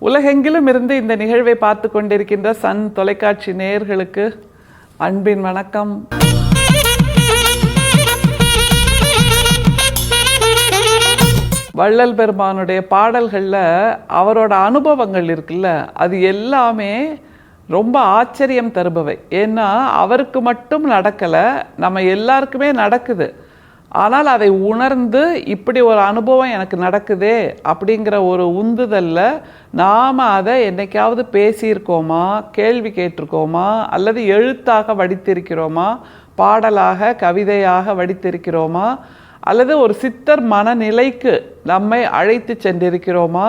உலகெங்கிலும் இருந்து இந்த நிகழ்வை பார்த்து கொண்டிருக்கின்ற சன் தொலைக்காட்சி நேயர்களுக்கு அன்பின் வணக்கம். வள்ளல் பெருமானுடைய பாடல்களில் அவரோட அனுபவங்கள் இருக்குல்ல, அது எல்லாமே ரொம்ப ஆச்சரியம் தருபவை. ஏன்னா அவருக்கு மட்டும் நடக்கலை, நம்ம எல்லாருக்குமே நடக்குது. ஆனால் அதை உணர்ந்து இப்படி ஒரு அனுபவம் எனக்கு நடக்குதே அப்படிங்கிற ஒரு உந்துதலில் நாம் அதை என்னைக்காவது பேசியிருக்கோமா, கேள்வி கேட்டிருக்கோமா, அல்லது எழுத்தாக வடித்திருக்கிறோமா, பாடலாக கவிதையாக வடித்திருக்கிறோமா, அல்லது ஒரு சித்தர் மனநிலைக்கு நம்மை அழைத்து சென்றிருக்கிறோமா?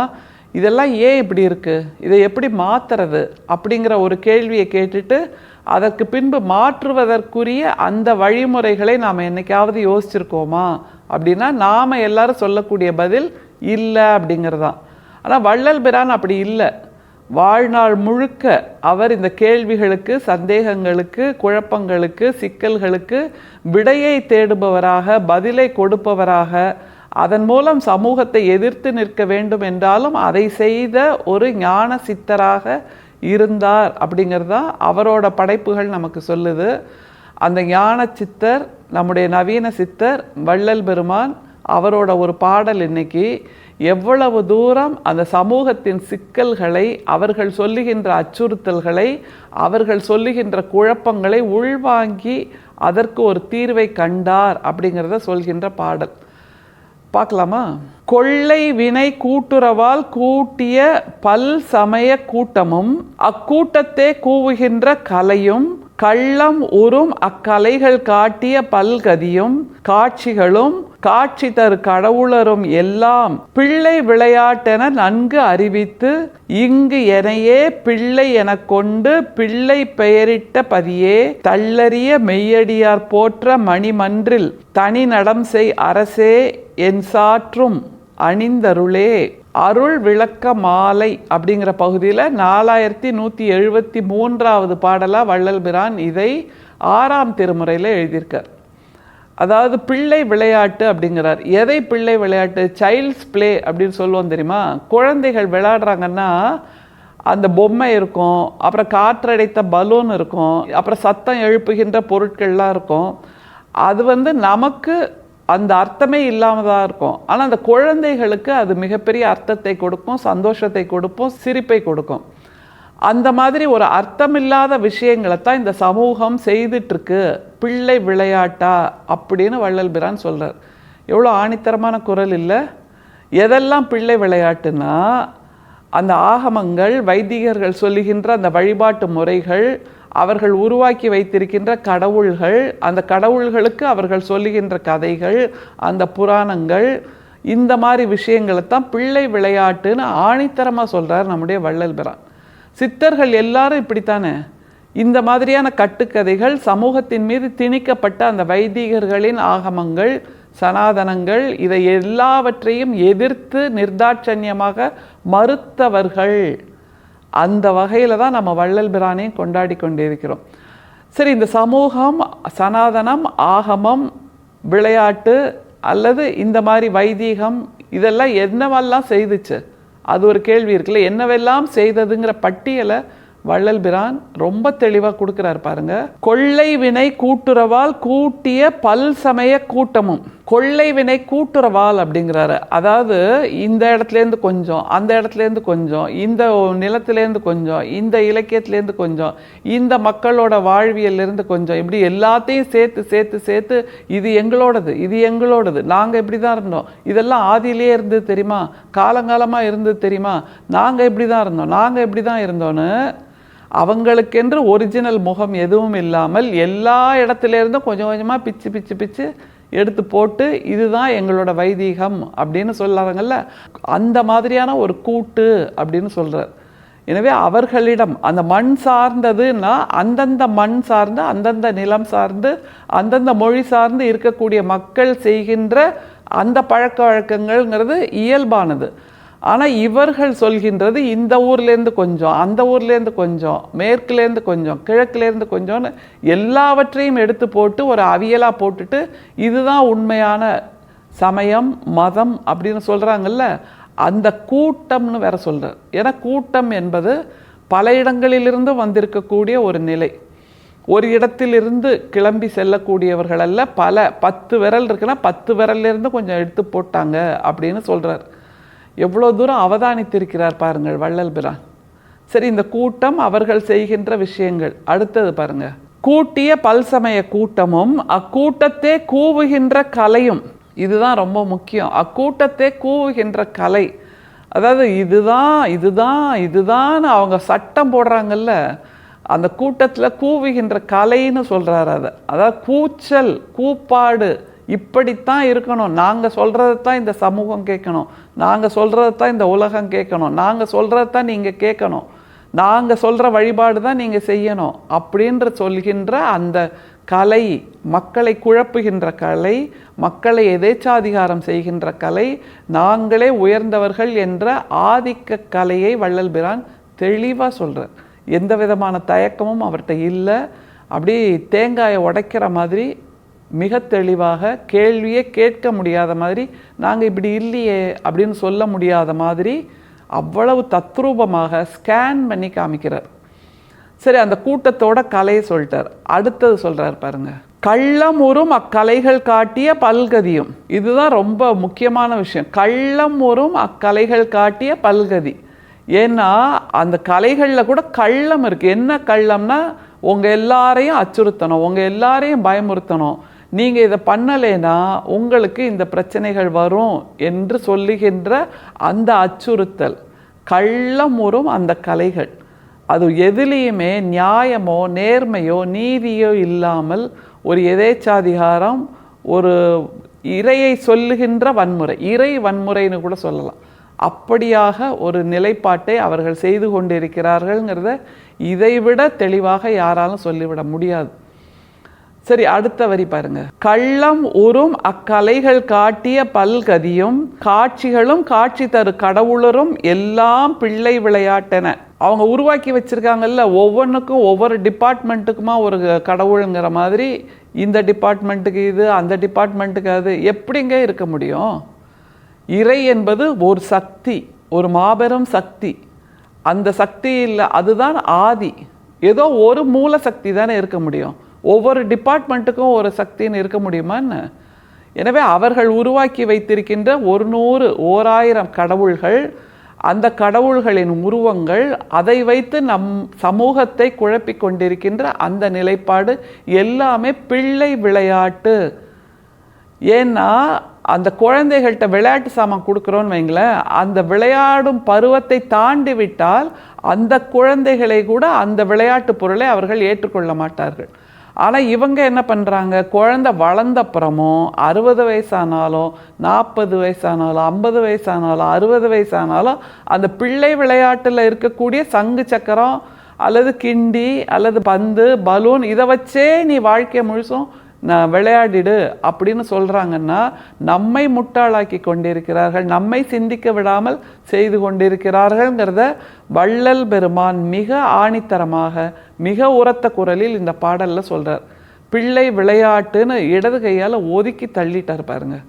இதெல்லாம் ஏன் இப்படி இருக்குது, இதை எப்படி மாற்றுறது அப்படிங்கிற ஒரு கேள்வியை கேட்டுட்டு அதற்கு பின்பு மாற்றுவதற்குரிய அந்த வழிமுறைகளை நாம் என்னைக்காவது யோசிச்சிருக்கோமா அப்படின்னா நாம் எல்லாரும் சொல்லக்கூடிய பதில் இல்லை அப்படிங்கிறதான். ஆனால் வள்ளல் பிரான் அப்படி இல்லை. வாழ்நாள் முழுக்க அவர் இந்த கேள்விகளுக்கு, சந்தேகங்களுக்கு, குழப்பங்களுக்கு, சிக்கல்களுக்கு விடையை தேடுபவராக, பதிலை கொடுப்பவராக, அதன் மூலம் சமூகத்தை எதிர்த்து நிற்க வேண்டும் என்றாலும் அதை செய்த ஒரு ஞான சித்தராக இருந்தார் அப்படிங்கிறது தான் அவரோட படைப்புகள் நமக்கு சொல்லுது. அந்த ஞான சித்தர், நம்முடைய நவீன சித்தர் வள்ளல் பெருமான், அவரோட ஒரு பாடல் இன்னைக்கு எவ்வளவு தூரம் அந்த சமூகத்தின் சிக்கல்களை, அவர்கள் சொல்லுகின்ற அச்சுறுத்தல்களை, அவர்கள் சொல்லுகின்ற குழப்பங்களை உள்வாங்கி அதற்கு ஒரு தீர்வை கண்டார் அப்படிங்கிறத சொல்கின்ற பாடல் பார்க்கலாமா? கொள்ளை வினை கூட்டுறவால் கூட்டிய பல் சமய கூட்டமும் அக்கூட்டத்தே கூவுகின்ற கலையும் கள்ளம் உறும் அக்கலைகள் காட்டிய பல்கதியும் காட்சிகளும் காட்சி தரு கடவுளரும் எல்லாம் பிள்ளை விளையாட்டென நன்கு அறிவித்து இங்கு எனையே பிள்ளை எனக் கொண்டு பிள்ளை பெயரிட்ட பதியே தள்ளறிய மெய்யடியார் போற்ற மணிமன்றில் தனி நடம் செய் அரசே என் சாற்றும் அணிந்தருளே. அருள் விளக்க மாலை அப்படிங்கிற பகுதியில் 4173வது பாடலாக வள்ளல் பிரான் இதை 6ஆம் திருமுறையில் எழுதியிருக்கார். அதாவது பிள்ளை விளையாட்டு அப்படிங்கிறார். எதை பிள்ளை விளையாட்டு? சைல்ட்ஸ் பிளே அப்படின்னு சொல்லுவோம் தெரியுமா? குழந்தைகள் விளையாடுறாங்கன்னா அந்த பொம்மை இருக்கும், அப்புறம் காற்றடைத்த பலூன் இருக்கும், அப்புறம் சத்தம் எழுப்புகின்ற பொருட்கள்லாம் இருக்கும். அது நமக்கு அந்த அர்த்தமே இல்லாமதான் இருக்கும். ஆனால் அந்த குழந்தைகளுக்கு அது மிகப்பெரிய அர்த்தத்தை கொடுக்கும், சந்தோஷத்தை கொடுக்கும், சிரிப்பை கொடுக்கும். அந்த மாதிரி ஒரு அர்த்தமில்லாத விஷயங்களை தான் இந்த சமூகம் செய்துட்ருக்கு, பிள்ளை விளையாட்டா அப்படின்னு வள்ளல் பிரான் சொல்கிறார். எவ்வளோ ஆணித்தரமான குரல் இல்லை? எதெல்லாம் பிள்ளை விளையாட்டுன்னா, அந்த ஆகமங்கள், வைதிகர்கள் சொல்லுகின்ற அந்த வழிபாட்டு முறைகள், அவர்கள் உருவாக்கி வைத்திருக்கின்ற கடவுள்கள், அந்த கடவுள்களுக்கு அவர்கள் சொல்லுகின்ற கதைகள், அந்த புராணங்கள், இந்த மாதிரி விஷயங்களை தான் பிள்ளை விளையாட்டுன்னு ஆணித்தரமாக சொல்கிறார் நம்முடைய வள்ளல் பிரான். சித்தர்கள் எல்லாரும் இப்படித்தானே. இந்த மாதிரியான கட்டுக்கதைகள், சமூகத்தின் மீது திணிக்கப்பட்ட அந்த வைதிகர்களின் ஆகமங்கள், சனாதனங்கள், இதை எல்லாவற்றையும் எதிர்த்து நிர்தாட்சண்யமாக மறுத்தவர்கள். அந்த வகையில் தான் நம்ம வள்ளல் பிரானையும் கொண்டாடி கொண்டிருக்கிறோம். சரி, இந்த சமூகம், சனாதனம், ஆகமம், விளையாட்டு அல்லது இந்த மாதிரி வைதீகம் இதெல்லாம் என்னவெல்லாம் செய்துச்சு? அது ஒரு கேள்வி இருக்குல்ல. என்னவெல்லாம் செய்ததுங்கிற பட்டியலை வள்ளல் பிரான் ரொம்ப தெளிவாக கொடுக்குறாரு பாருங்க. கொள்ளை வினை கூட்டுறவால் கூட்டிய பல் சமய கூட்டமும். கொள்ளை வினை கூட்டுறவால் அப்படிங்கிறாரு. அதாவது இந்த இடத்துலேருந்து கொஞ்சம், அந்த இடத்துலேருந்து கொஞ்சம், இந்த நிலத்திலேருந்து கொஞ்சம், இந்த இலக்கியத்திலேருந்து கொஞ்சம், இந்த மக்களோட வாழ்வியல்லேருந்து கொஞ்சம், இப்படி எல்லாத்தையும் சேர்த்து சேர்த்து சேர்த்து இது எங்களோடது, இது எங்களோடது, நாங்கள் இப்படி தான் இருந்தோம், இதெல்லாம் ஆதியிலே இருந்தது தெரியுமா, காலங்காலமாக இருந்தது தெரியுமா, நாங்கள் இப்படி தான் இருந்தோம், நாங்கள் இப்படி தான் இருந்தோன்னு அவங்களுக்கென்று ஒரிஜினல் முகம் எதுவும் இல்லாமல் எல்லா இடத்துலேருந்தும் கொஞ்சம் கொஞ்சமாக பிச்சு பிச்சு பிச்சு எடுத்து போட்டு இதுதான் எங்களோட வைதீகம் அப்படின்னு சொல்கிறாங்கல்ல, அந்த மாதிரியான ஒரு கூட்டு அப்படின்னு சொல்கிறார். எனவே அவர்களிடம் அந்த மண் சார்ந்ததுன்னா அந்தந்த மண் சார்ந்து, அந்தந்த நிலம் சார்ந்து, அந்தந்த மொழி சார்ந்து இருக்கக்கூடிய மக்கள் செய்கின்ற அந்த பழக்க வழக்கங்கள்ங்கிறது இயல்பானது. ஆனால் இவர்கள் சொல்கின்றது இந்த ஊர்லேருந்து கொஞ்சம், அந்த ஊர்லேருந்து கொஞ்சம், மேற்குலேருந்து கொஞ்சம், கிழக்குலேருந்து கொஞ்சம்னு எல்லாவற்றையும் எடுத்து போட்டு ஒரு அவியலாக போட்டுட்டு இதுதான் உண்மையான சமயம், மதம் அப்படின்னு சொல்கிறாங்கல்ல, அந்த கூட்டம்னு வேற சொல்கிறார். ஏன்னா கூட்டம் என்பது பல இடங்களிலிருந்து வந்திருக்கக்கூடிய ஒரு நிலை. ஒரு இடத்திலிருந்து கிளம்பி செல்லக்கூடியவர்கள் அல்ல, 10 விரல் இருக்குன்னா 10 விரல்லிருந்து கொஞ்சம் எடுத்து போட்டாங்க அப்படின்னு சொல்கிறார். எவ்வளோ தூரம் அவதானித்திருக்கிறார் பாருங்கள் வள்ளல் பிரான். சரி, இந்த கூட்டம் அவர்கள் செய்கின்ற விஷயங்கள். அடுத்தது பாருங்க, கூட்டிய பல்சமய கூட்டமும் அக்கூட்டத்தே கூவுகின்ற கலையும். இதுதான் ரொம்ப முக்கியம். அக்கூட்டத்தே கூவுகின்ற கலை. அதாவது இதுதான் இதுதான் இதுதான் அவங்க சட்டம் போடுறாங்கல்ல, அந்த கூட்டத்தில் கூவுகின்ற கலைன்னு சொல்கிறார். அதாவது கூச்சல், கூப்பாடு, இப்படித்தான் இருக்கணும், நாங்கள் சொல்கிறது தான் இந்த சமூகம் கேட்கணும், நாங்கள் சொல்கிறது தான் இந்த உலகம் கேட்கணும், நாங்கள் சொல்கிறது தான் நீங்கள் கேட்கணும், நாங்கள் சொல்கிற வழிபாடு தான் நீங்கள் செய்யணும் அப்படின்ற சொல்கின்ற அந்த கலை, மக்களை குழப்புகின்ற கலை, மக்களை எதேச்சாதிகாரம் செய்கின்ற கலை, நாங்களே உயர்ந்தவர்கள் என்ற ஆதிக்க கலையை வள்ளல் பிரான் தெளிவாக சொல்கிறார். எந்த விதமான தயக்கமும் அவர்கிட்ட இல்லை. அப்படி தேங்காயை உடைக்கிற மாதிரி மிக தெளிவாக, கேள்வியே கேட்க முடியாத மாதிரி, நாங்கள் இப்படி இல்லையே அப்படின்னு சொல்ல முடியாத மாதிரி அவ்வளவு தத்ரூபமாக ஸ்கேன் பண்ணி காமிக்கிறார். சரி, அந்த கூட்டத்தோட கலையை சொல்லிட்டார். அடுத்தது சொல்கிறார் பாருங்க, கள்ளமுறும் அக்கலைகள் காட்டிய பல்கதியும். இதுதான் ரொம்ப முக்கியமான விஷயம். கள்ளமுறும் அக்கலைகள் காட்டிய பல்கதி. ஏன்னா அந்த கலைகளில் கூட கள்ளம் இருக்குது. என்ன கள்ளம்னா, உங்கள் எல்லாரையும் அச்சுறுத்தணும், உங்கள் எல்லாரையும் பயமுறுத்தணும், நீங்கள் இதை பண்ணலைன்னா உங்களுக்கு இந்த பிரச்சனைகள் வரும் என்று சொல்லுகின்ற அந்த அச்சுறுத்தல், கள்ளமுறும் அந்த கலைகள். அது எதுலேயுமே நியாயமோ நேர்மையோ நீதியோ இல்லாமல் ஒரு எதேச்சாதிகாரம், ஒரு இறையை சொல்லுகின்ற வன்முறை, இறை வன்முறைன்னு கூட சொல்லலாம். அப்படியாக ஒரு நிலைப்பாட்டை அவர்கள் செய்து கொண்டிருக்கிறார்கள்ங்கிறத இதைவிட தெளிவாக யாராலும் சொல்லிவிட முடியாது. சரி, அடுத்த வரி பாருங்க, கள்ளம் உறும் அக்கலைகள் காட்டிய பல்கதியும் காட்சிகளும் காட்சி தரு கடவுளரும் எல்லாம் பிள்ளை விளையாட்டென. அவங்க உருவாக்கி வச்சிருக்காங்கல்ல, ஒவ்வொன்றுக்கும் ஒவ்வொரு டிபார்ட்மெண்ட்டுக்குமா ஒரு கடவுளுங்கிற மாதிரி, இந்த டிபார்ட்மெண்ட்டுக்கு இது, அந்த டிபார்ட்மெண்ட்டுக்கு அது, எப்படிங்க இருக்க முடியும்? இறை என்பது ஒரு சக்தி, ஒரு மாபெரும் சக்தி. அந்த சக்தி இல்லை, அதுதான் ஆதி. ஏதோ ஒரு மூல சக்தி தானே இருக்க முடியும். ஒவ்வொரு டிபார்ட்மெண்ட்டுக்கும் ஒரு சக்தின்னு இருக்க முடியுமான்னு? எனவே அவர்கள் உருவாக்கி வைத்திருக்கின்ற 100 1000 கடவுள்கள், அந்த கடவுள்களின் உருவங்கள், அதை வைத்து நம் சமூகத்தை குழப்பிக் கொண்டிருக்கின்ற அந்த நிலைப்பாடு எல்லாமே பிள்ளை விளையாட்டு. ஏன்னா அந்த குழந்தைகள்கிட்ட விளையாட்டு சாமான் கொடுக்குறோன்னு வைங்களேன், அந்த விளையாடும் பருவத்தை தாண்டி விட்டால் அந்த குழந்தைகளை கூட அந்த விளையாட்டு பொருளை அவர்கள் ஏற்றுக்கொள்ள மாட்டார்கள். ஆனால் இவங்க என்ன பண்ணுறாங்க, குழந்தை வளர்ந்தப்புறமும் 60 வயசானாலும் 40 வயசானாலும் 50 வயசானாலும் 60 வயசானாலும் அந்த பிள்ளை விளையாட்டில் இருக்கக்கூடிய சங்கு சக்கரம் அல்லது கிண்டி அல்லது பந்து பலூன் இதை வச்சே நீ வாழ்க்கையை முழுசும் விளையாடிடு அப்படின்னு சொல்கிறாங்கன்னா நம்மை முட்டாளாக்கி கொண்டிருக்கிறார்கள், நம்மை சிந்திக்க விடாமல் செய்து கொண்டிருக்கிறார்கள்ங்கிறத வள்ளல் பெருமான் மிக ஆணித்தரமாக மிக உரத்த குரலில் இந்த பாடலில் சொல்கிறார். பிள்ளை விளையாட்டுன்னு இடது கையால் ஒதுக்கி தள்ளிட்டார் பாருங்க.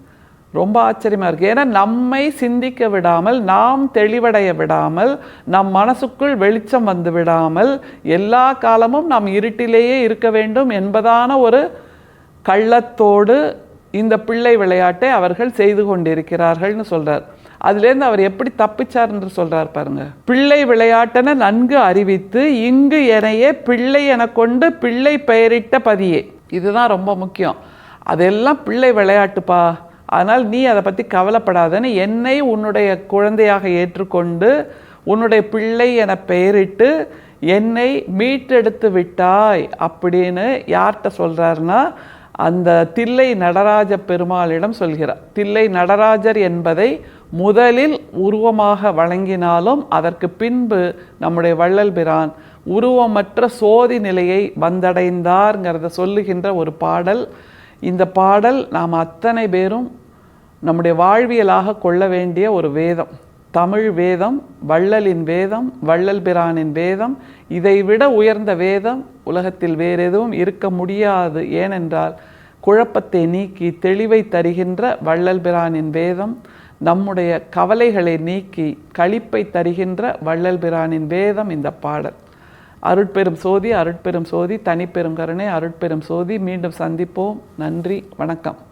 ரொம்ப ஆச்சரியமாக இருக்குது. ஏன்னா நம்மை சிந்திக்க விடாமல், நாம் தெளிவடைய விடாமல், நம் மனசுக்குள் வெளிச்சம் வந்து விடாமல், எல்லா காலமும் நாம் இருட்டிலேயே இருக்க வேண்டும் என்பதான ஒரு கள்ளத்தோடு இந்த பிள்ளை விளையாட்டை அவர்கள் செய்து கொண்டிருக்கிறார்கள்னு சொல்கிறார். அதுலேருந்து அவர் எப்படி தப்பிச்சார் என்று சொல்கிறார் பாருங்க. பிள்ளை விளையாட்டென நன்கு அறிவித்து இங்கு எனையே பிள்ளை என கொண்டு பிள்ளை பெயரிட்ட பதியே. இதுதான் ரொம்ப முக்கியம். அதெல்லாம் பிள்ளை விளையாட்டுப்பா, அதனால் நீ அதை பற்றி கவலைப்படாதன்னு என்னை உன்னுடைய குழந்தையாக ஏற்றுக்கொண்டு உன்னுடைய பிள்ளை என பெயரிட்டு என்னை மீட்டெடுத்து விட்டாய் அப்படின்னு யார்கிட்ட சொல்கிறாருன்னா அந்த தில்லை நடராஜ பெருமாளிடம் சொல்கிறார். தில்லை நடராஜர் என்பதை முதலில் உருவமாக வழங்கினாலும் அதற்கு பின்பு நம்முடைய வள்ளல் பிரான் உருவமற்ற சோதி நிலையை வந்தடைந்தார்ங்கிறத சொல்லுகின்ற ஒரு பாடல். இந்த பாடல் நாம் அத்தனை பேரும் நம்முடைய வாழ்வியலாக கொள்ள வேண்டிய ஒரு வேதம், தமிழ் வேதம், வள்ளலின் வேதம், வள்ளல் பிரானின் வேதம். இதைவிட உயர்ந்த வேதம் உலகத்தில் வேறு எதுவும் இருக்க முடியாது. ஏனென்றால் குழப்பத்தை நீக்கி தெளிவை தருகின்ற வள்ளல் பிரானின் வேதம் நம்முடைய கவலைகளை நீக்கி களிப்பை தருகின்ற வள்ளல் பிரானின் வேதம் இந்த பாடல். அருட்பெரும் சோதி, அருட்பெரும் சோதி, தனிப்பெரும் கருணை, அருட்பெரும் சோதி. மீண்டும் சந்திப்போம். நன்றி, வணக்கம்.